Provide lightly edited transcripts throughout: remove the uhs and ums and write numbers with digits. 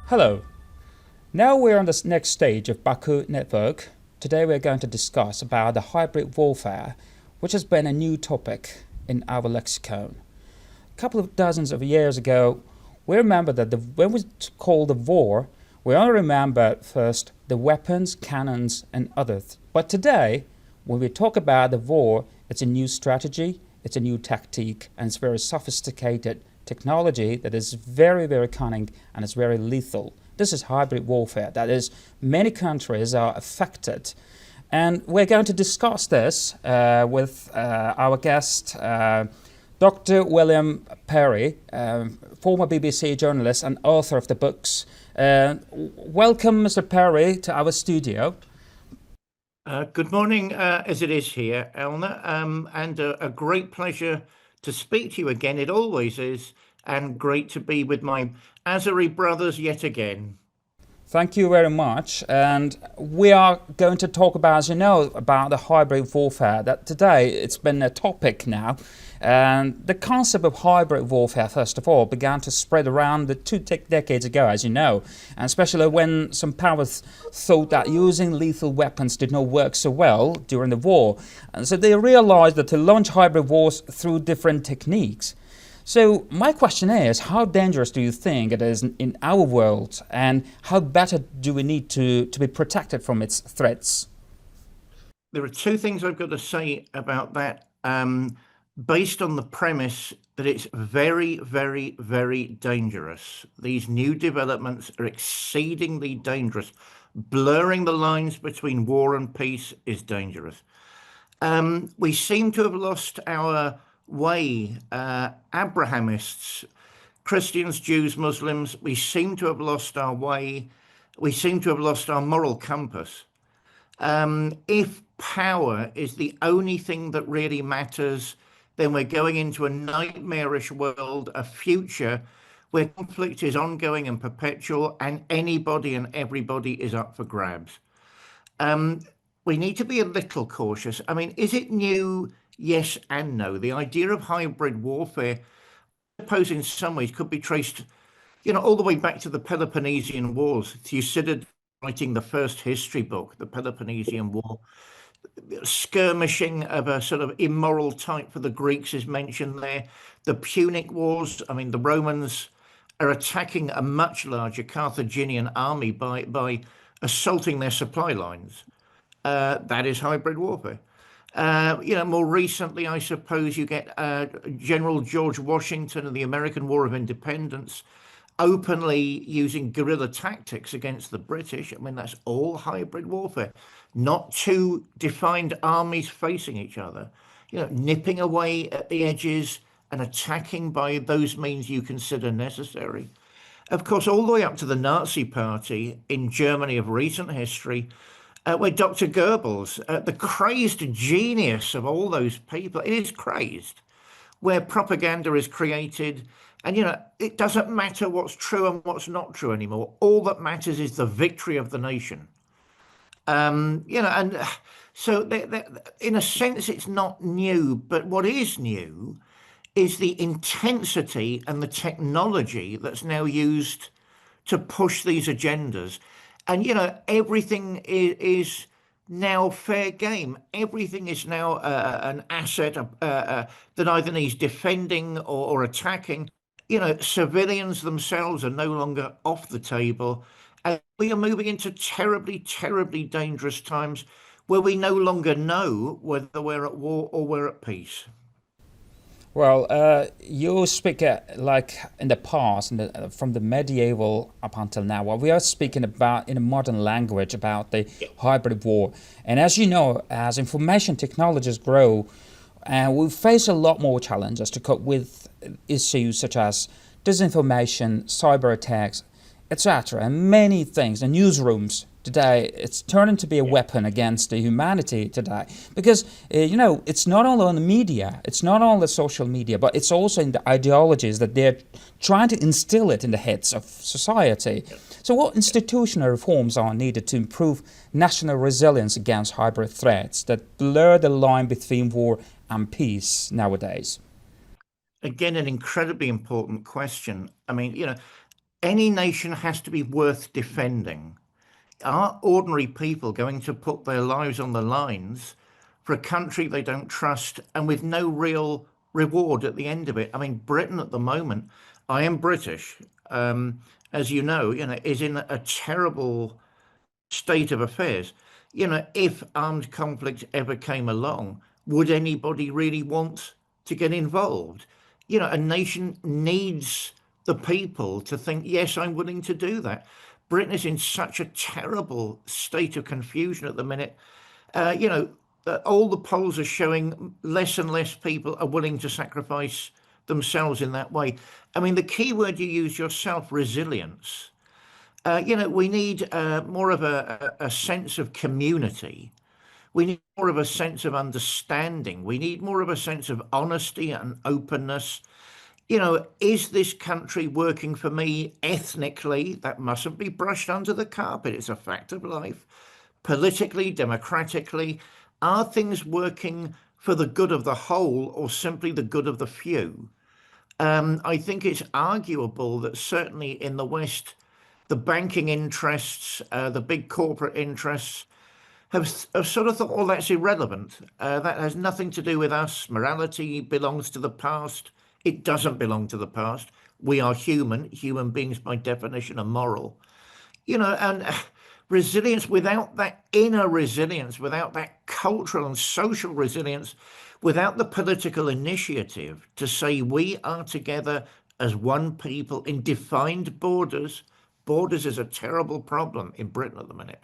Hello. Now we're on the next stage of Baku network. Today we're going to discuss about the hybrid warfare, which has been a new topic in our lexicon. A couple of dozens of years ago, we remember that when we call the war, we only remember first the weapons, cannons, and others. But today, when we talk about the war, it's a new strategy, it's a new tactique, and it's very sophisticated technology that is very, very cunning and it's very lethal. This is hybrid warfare. That is, many countries are affected. And we're going to discuss this with our guest, Dr. William Parry, former BBC journalist and author of the books. Welcome, Mr. Parry, to our studio. Good morning, as it is here, Elnur, and a great pleasure to speak to you again. It always is, and great to be with my Azeri brothers yet again. Thank you very much. And we are going to talk about, as you know, about the hybrid warfare. That today it's been a topic now. And the concept of hybrid warfare, first of all, began to spread around the two decades ago, as you know, and especially when some powers thought that using lethal weapons did not work so well during the war. And so they realized that to launch hybrid wars through different techniques. So my question is, how dangerous do you think it is in our world, and how better do we need to be protected from its threats? There are two things I've got to say about that, based on the premise that it's very, very, very dangerous. These new developments are exceedingly dangerous. Blurring the lines between war and peace is dangerous. We seem to have lost our way, Abrahamists, Christians, Jews, Muslims, we seem to have lost our way. We seem to have lost our moral compass. If power is the only thing that really matters, then we're going into a nightmarish world, a future where conflict is ongoing and perpetual, and anybody and everybody is up for grabs. We need to be a little cautious. I mean, is it new? Yes and no. The idea of hybrid warfare, I suppose in some ways could be traced, all the way back to the Peloponnesian Wars. Thucydides writing the first history book, the Peloponnesian War. Skirmishing of a sort of immoral type for the Greeks is mentioned there. The Punic Wars, I mean, the Romans are attacking a much larger Carthaginian army by assaulting their supply lines. That is hybrid warfare. More recently, I suppose you get General George Washington and the American War of Independence openly using guerrilla tactics against the British. I mean, that's all hybrid warfare, not two defined armies facing each other, nipping away at the edges and attacking by those means you consider necessary. Of course, all the way up to the Nazi Party in Germany of recent history, where Dr. Goebbels, the crazed genius of all those people, it is crazed, where propaganda is created. And, it doesn't matter what's true and what's not true anymore. All that matters is the victory of the nation. And so in a sense, it's not new. But what is new is the intensity and the technology that's now used to push these agendas. And, everything is now fair game. Everything is now an asset that either needs defending or attacking. Civilians themselves are no longer off the table. And we are moving into terribly, terribly dangerous times where we no longer know whether we're at war or we're at peace. Well, you speak like in the past, from the medieval up until now. Well, we are speaking about in a modern language about the hybrid war. And as you know, as information technologies grow, we face a lot more challenges to cope with issues such as disinformation, cyber attacks, etc. And many things. The newsrooms today, it's turning to be a weapon against the humanity today. Because, it's not only on the media, it's not only social media, but it's also in the ideologies that they're trying to instill it in the heads of society. So what institutional reforms are needed to improve national resilience against hybrid threats that blur the line between war and peace nowadays? Again, an incredibly important question. I mean, any nation has to be worth defending. Are ordinary people going to put their lives on the lines for a country they don't trust and with no real reward at the end of it? I mean, Britain at the moment, I am British, as you know, is in a terrible state of affairs. If armed conflict ever came along, would anybody really want to get involved? A nation needs the people to think, yes, I'm willing to do that. Britain is in such a terrible state of confusion at the minute. All the polls are showing less and less people are willing to sacrifice themselves in that way. I mean, the key word you use yourself, resilience. We need more of a sense of community. We need more of a sense of understanding. We need more of a sense of honesty and openness. Is this country working for me ethnically? That mustn't be brushed under the carpet. It's a fact of life. Politically, democratically, are things working for the good of the whole or simply the good of the few? I think it's arguable that certainly in the West, the banking interests, the big corporate interests, have sort of thought, well, that's irrelevant. That has nothing to do with us. Morality belongs to the past. It doesn't belong to the past. We are human. Human beings, by definition, are moral. And resilience, without that inner resilience, without that cultural and social resilience, without the political initiative to say we are together as one people in defined borders. Borders is a terrible problem in Britain at the minute.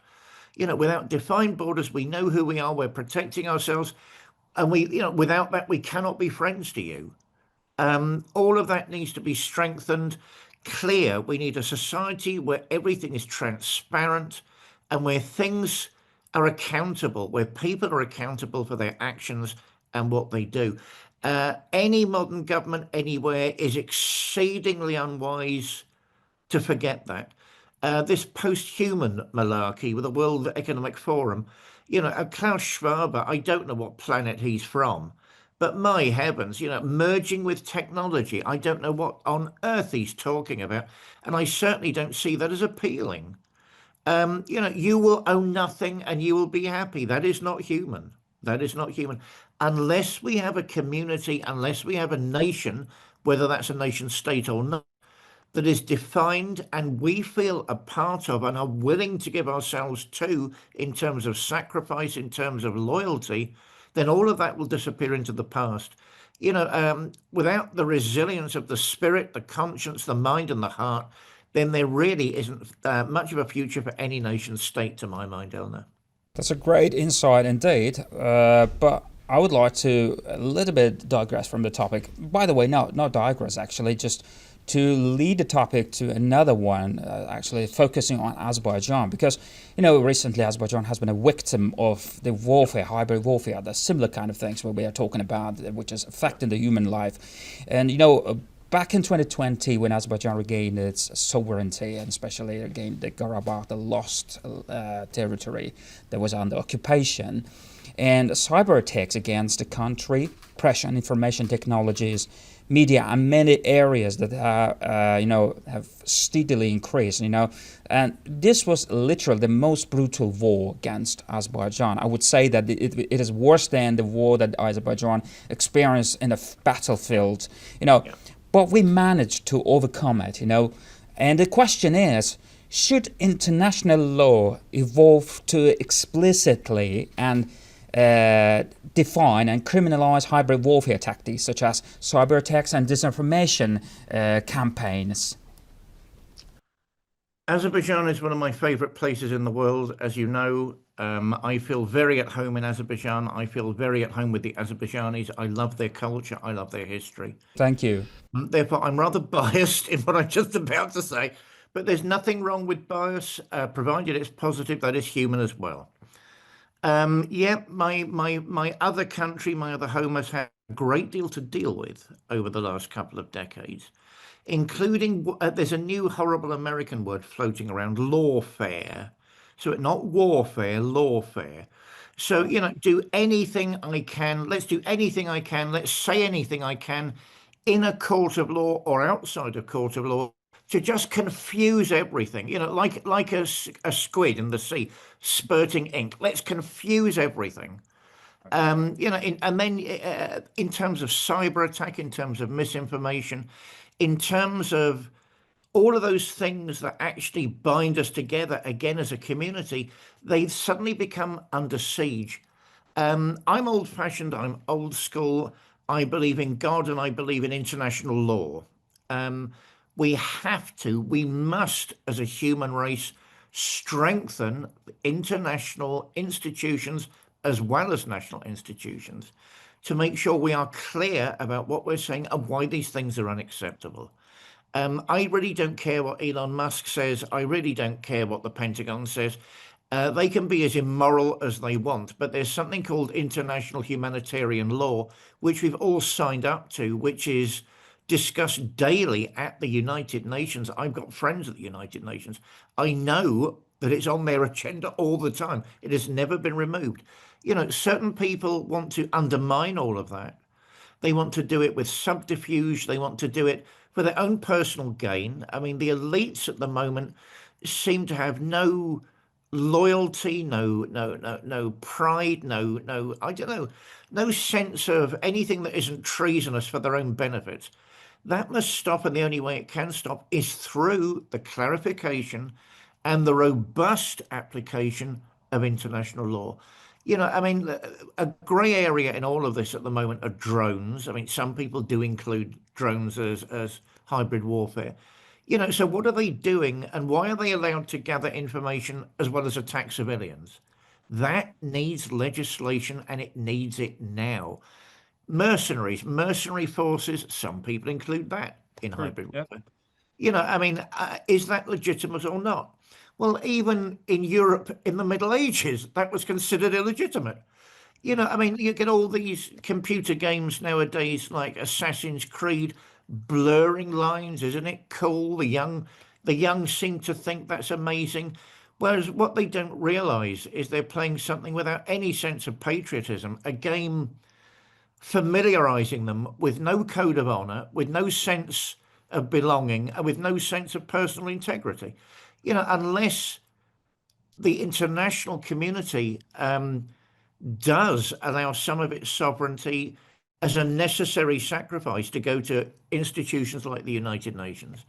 Without defined borders, we know who we are, we're protecting ourselves, and without that, we cannot be friends to you. All of that needs to be strengthened, clear. We need a society where everything is transparent and where things are accountable, where people are accountable for their actions and what they do. Any modern government anywhere is exceedingly unwise to forget that. This post-human malarkey with the World Economic Forum, Klaus Schwab, I don't know what planet he's from, but my heavens, merging with technology, I don't know what on earth he's talking about, and I certainly don't see that as appealing. You will own nothing and you will be happy. That is not human. That is not human. Unless we have a community, unless we have a nation, whether that's a nation state or not, that is defined and we feel a part of and are willing to give ourselves to in terms of sacrifice, in terms of loyalty, then all of that will disappear into the past. Without the resilience of the spirit, the conscience, the mind, and the heart, then there really isn't much of a future for any nation state, to my mind, Elnur. That's a great insight indeed. But I would like to a little bit digress from the topic. By the way, not digress actually, just to lead the topic to another one, actually focusing on Azerbaijan, because recently Azerbaijan has been a victim of the warfare, hybrid warfare, the similar kind of things where we are talking about, which is affecting the human life. And back in 2020, when Azerbaijan regained its sovereignty, and especially regained the Karabakh, the lost territory that was under occupation, and cyber attacks against the country, pressure on information technologies, media, and many areas that have steadily increased. And this was literally the most brutal war against Azerbaijan. I would say that it is worse than the war that Azerbaijan experienced in a battlefield. Yeah. But we managed to overcome it. And the question is, should international law evolve to explicitly and define and criminalize hybrid warfare tactics such as cyber attacks and disinformation campaigns? Azerbaijan is one of my favorite places in the world, as you know. I feel very at home in Azerbaijan. I feel very at home with the Azerbaijanis. I love their culture. I love their history. Thank you. Therefore, I'm rather biased in what I'm just about to say, but there's nothing wrong with bias, provided it's positive. That is human as well. Yeah, my other country, my other home has had a great deal to deal with over the last couple of decades, including there's a new horrible American word floating around, lawfare. So not warfare, lawfare. So, do anything I can. Let's do anything I can. Let's say anything I can in a court of law or outside a court of law to just confuse everything, like a squid in the sea spurting ink. Let's confuse everything. And then in terms of cyber attack, in terms of misinformation, in terms of all of those things that actually bind us together again as a community, they suddenly become under siege. I'm old fashioned, I'm old school. I believe in God and I believe in international law. Um, we must, as a human race, strengthen international institutions as well as national institutions to make sure we are clear about what we're saying and why these things are unacceptable. I really don't care what Elon Musk says. I really don't care what the Pentagon says. They can be as immoral as they want, but there's something called international humanitarian law, which we've all signed up to, which is discussed daily at the United Nations. I've got friends at the United Nations. I know that it's on their agenda all the time. It has never been removed. Certain people want to undermine all of that. They want to do it with subterfuge. They want to do it for their own personal gain. I mean, the elites at the moment seem to have no loyalty, no pride, I don't know, no sense of anything that isn't treasonous for their own benefit. That must stop, and the only way it can stop is through the clarification and the robust application of international law. I mean, a grey area in all of this at the moment are drones. I mean, some people do include drones as hybrid warfare. So what are they doing and why are they allowed to gather information as well as attack civilians? That needs legislation and it needs it now. Mercenaries, mercenary forces, some people include that in True. hybrid Yeah. warfare. I mean, is that legitimate or not? Well, even in Europe in the Middle Ages, that was considered illegitimate. I mean, you get all these computer games nowadays like Assassin's Creed, blurring lines, isn't it cool? The young seem to think that's amazing. Whereas what they don't realize is they're playing something without any sense of patriotism, a game familiarizing them with no code of honor, with no sense of belonging, and with no sense of personal integrity. Unless the international community does allow some of its sovereignty as a necessary sacrifice to go to institutions like the United Nations,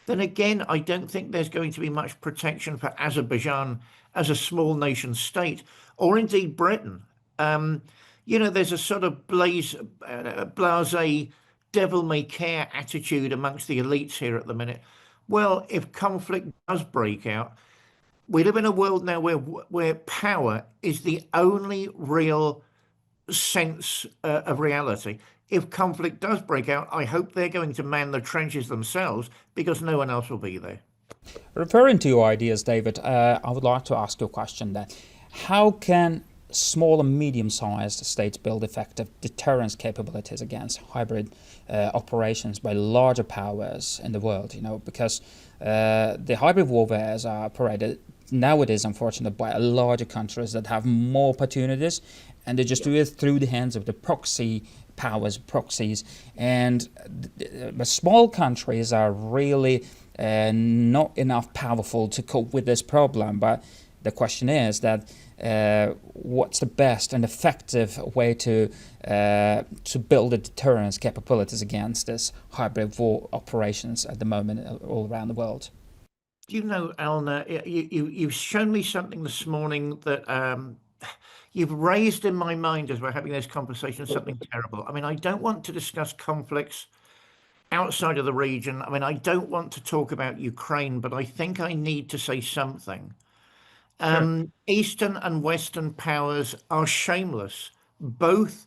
then again, I don't think there's going to be much protection for Azerbaijan as a small nation state, or indeed Britain. There's a sort of blasé, devil may care attitude amongst the elites here at the minute. Well, if conflict does break out, we live in a world now where power is the only real sense of reality. If conflict does break out, I hope they're going to man the trenches themselves because no one else will be there. Referring to your ideas, David, I would like to ask you a question then. How can small and medium-sized states build effective deterrence capabilities against hybrid operations by larger powers in the world? Because the hybrid warfares are operated nowadays, unfortunately, by larger countries that have more opportunities, and they just do it through the hands of the proxies, and the small countries are really not enough powerful to cope with this problem. But the question is that what's the best and effective way to build the deterrence capabilities against this hybrid war operations at the moment all around the world? Elnur, you've shown me something this morning that you've raised in my mind as we're having this conversation something terrible. I mean, I don't want to discuss conflicts outside of the region. I mean, I don't want to talk about Ukraine, but I think I need to say something. Sure. Eastern and Western powers are shameless. Both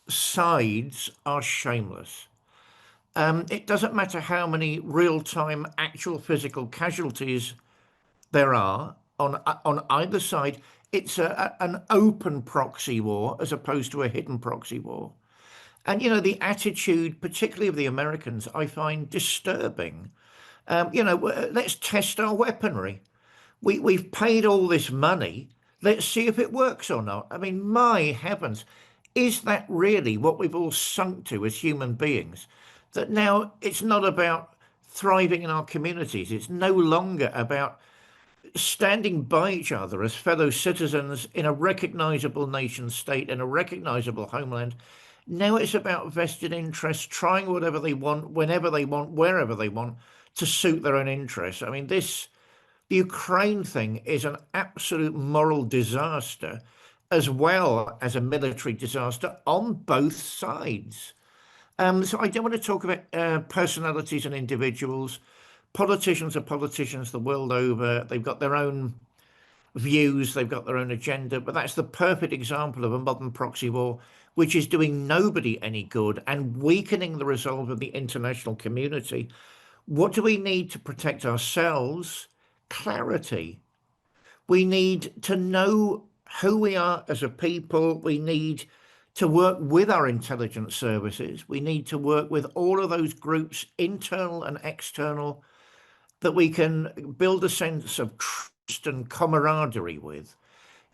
sides are shameless. It doesn't matter how many real-time actual physical casualties there are on either side. It's an open proxy war as opposed to a hidden proxy war. And the attitude, particularly of the Americans, I find disturbing. Let's test our weaponry. We've paid all this money. Let's see if it works or not. I mean, my heavens, is that really what we've all sunk to as human beings? That now it's not about thriving in our communities. It's no longer about standing by each other as fellow citizens in a recognizable nation state, in a recognizable homeland. Now it's about vested interests trying whatever they want, whenever they want, wherever they want, to suit their own interests. I mean, the Ukraine thing is an absolute moral disaster as well as a military disaster on both sides. So I don't want to talk about personalities and individuals. Politicians are politicians the world over. They've got their own views, they've got their own agenda, but that's the perfect example of a modern proxy war, which is doing nobody any good and weakening the resolve of the international community. What do we need to protect ourselves? Clarity. We need to know who we are as a people. We need to work with our intelligence services. We need to work with all of those groups, internal and external, that we can build a sense of trust and camaraderie with.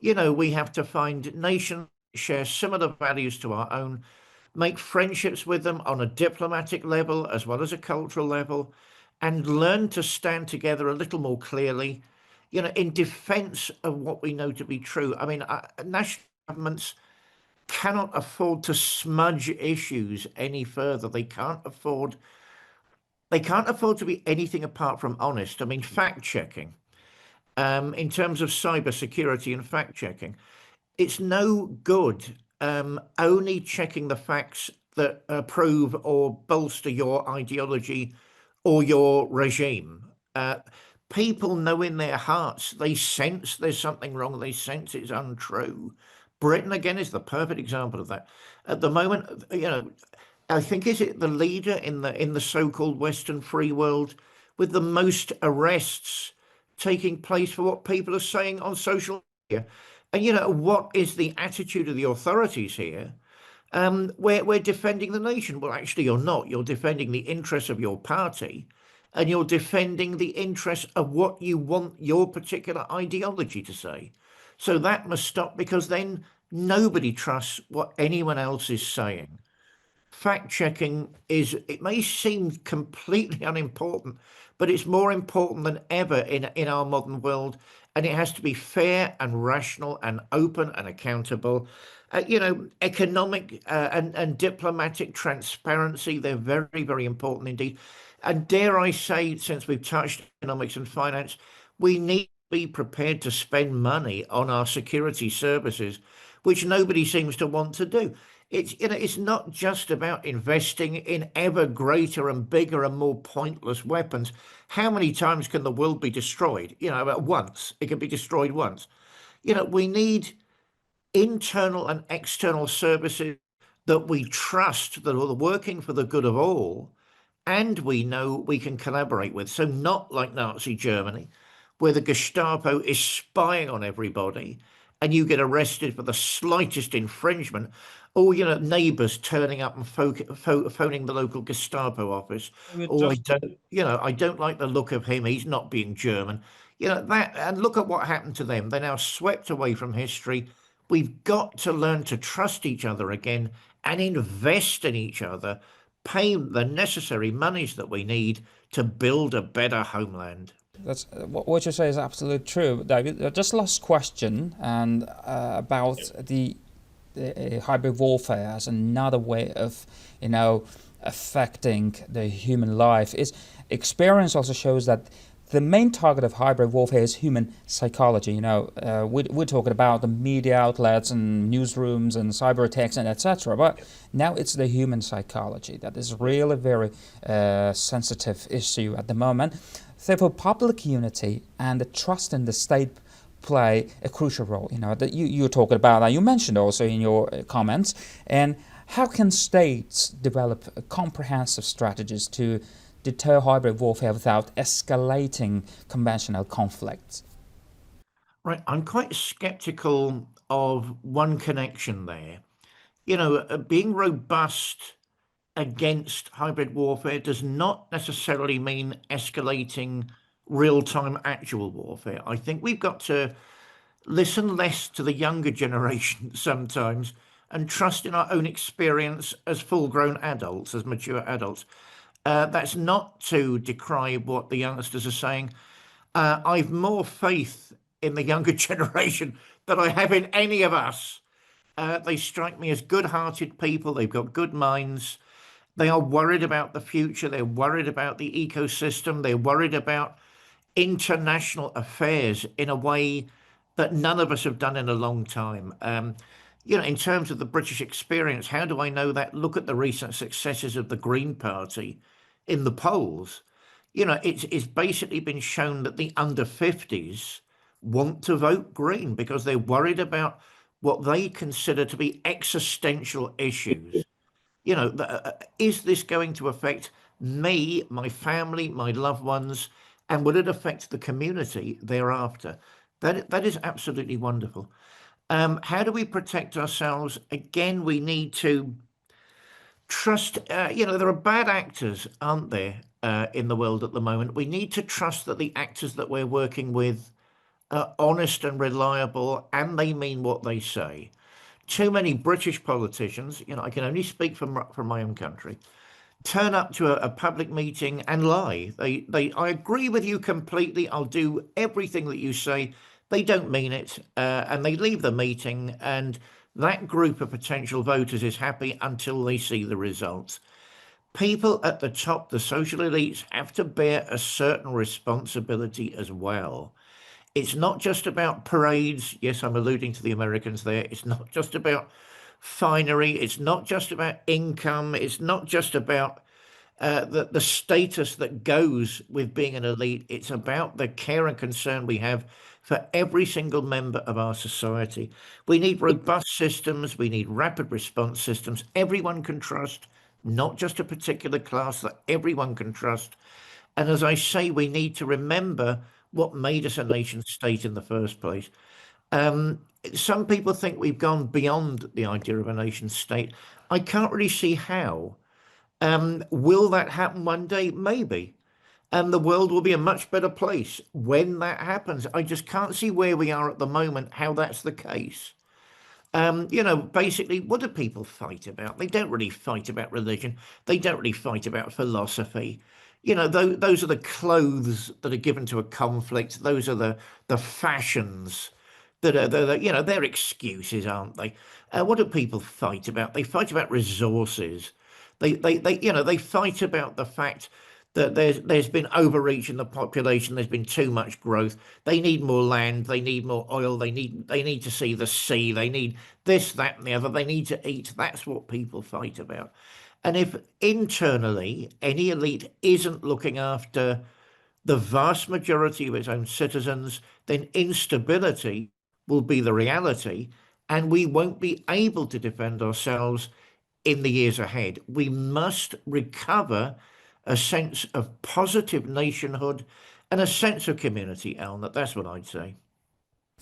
We have to find nations that share similar values to our own, make friendships with them on a diplomatic level as well as a cultural level, and learn to stand together a little more clearly, in defense of what we know to be true. I mean, national governments cannot afford to smudge issues any further. They can't afford to be anything apart from honest. I mean, fact checking, in terms of cyber security and fact checking, it's no good only checking the facts that prove or bolster your ideology or your regime. People know in their hearts, they sense there's something wrong, they sense it's untrue. Britain, again, is the perfect example of that. At the moment, I think, is it the leader in the so-called Western free world with the most arrests taking place for what people are saying on social media? And what is the attitude of the authorities here? We're defending the nation. Well, actually, you're not. You're defending the interests of your party, and you're defending the interests of what you want your particular ideology to say. So that must stop, because then nobody trusts what anyone else is saying. Fact checking it may seem completely unimportant, but it's more important than ever in our modern world. And it has to be fair and rational and open and accountable. Economic and diplomatic transparency, they're very, very important indeed. And dare I say, since we've touched economics and finance, we need to be prepared to spend money on our security services, which nobody seems to want to do. It's not just about investing in ever greater and bigger and more pointless weapons. How many times can the world be destroyed? Once. It can be destroyed once. We need internal and external services that we trust, that are working for the good of all, and we know we can collaborate with. So not like Nazi Germany, where the Gestapo is spying on everybody and you get arrested for the slightest infringement, or neighbors turning up and phoning the local Gestapo office. Oh, I don't like the look of him, he's not being German. That, and look at what happened to them. They're now swept away from history. We've got to learn to trust each other again and invest in each other, pay the necessary monies that we need to build a better homeland. That's what you say is absolutely true, David. Just last question, and about the hybrid warfare as another way of, affecting the human life. Is experience also shows that the main target of hybrid warfare is human psychology. We're talking about the media outlets and newsrooms and cyber attacks and etc. But now it's the human psychology that is really very sensitive issue at the moment. Therefore, public unity and the trust in the state play a crucial role. That you're talking about, and you mentioned also in your comments. And how can states develop comprehensive strategies to deter hybrid warfare without escalating conventional conflicts? Right, I'm quite skeptical of one connection there. Being robust against hybrid warfare does not necessarily mean escalating real-time actual warfare. I think we've got to listen less to the younger generation sometimes and trust in our own experience as full-grown adults, as mature adults. That's not to decry what the youngsters are saying. I've more faith in the younger generation than I have in any of us. They strike me as good-hearted people. They've got good minds. They are worried about the future. They're worried about the ecosystem. They're worried about international affairs in a way that none of us have done in a long time. In terms of the British experience, how do I know that? Look at the recent successes of the Green Party in the polls. It's basically been shown that the under 50s want to vote Green because they're worried about what they consider to be existential issues. Is this going to affect me, my family, my loved ones, and will it affect the community thereafter? That is absolutely wonderful. How do we protect ourselves? Again, we need to trust. There are bad actors, aren't there, in the world at the moment? We need to trust that the actors that we're working with are honest and reliable, and they mean what they say. Too many British politicians, I can only speak from my own country, turn up to a public meeting and lie. I agree with you completely. I'll do everything that you say. They don't mean it, and they leave the meeting, and that group of potential voters is happy until they see the results. People at the top, the social elites, have to bear a certain responsibility as well. It's not just about parades. Yes, I'm alluding to the Americans there. It's not just about finery. It's not just about income. It's not just about the status that goes with being an elite. It's about the care and concern we have for every single member of our society. We need robust systems. We need rapid response systems everyone can trust, not just a particular class that everyone can trust. And as I say, we need to remember what made us a nation state in the first place. Some people think we've gone beyond the idea of a nation state. I can't really see how. Will that happen one day? Maybe. And the world will be a much better place when that happens. I just can't see where we are at the moment, how that's the case. Basically, what do people fight about? They don't really fight about religion. They don't really fight about philosophy. Those are the clothes that are given to a conflict. Those are the fashions that are, they're excuses, aren't they? What do people fight about? They fight about resources. They fight about the fact that there's been overreach in the population. There's been too much growth. They need more land. They need more oil. They need to see the sea. They need this, that, and the other. They need to eat. That's what people fight about. And if internally any elite isn't looking after the vast majority of its own citizens, then instability will be the reality, and we won't be able to defend ourselves in the years ahead. We must recover a sense of positive nationhood and a sense of community, Elnur. That's what I'd say.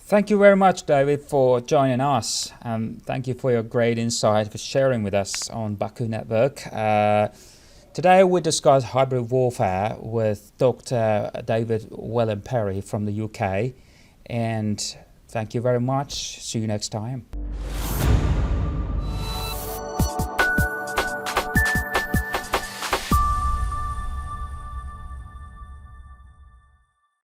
Thank you very much, David, for joining us. Thank you for your great insight, for sharing with us on Baku Network. Today we discuss hybrid warfare with Dr. David William Parry from the UK. And thank you very much. See you next time.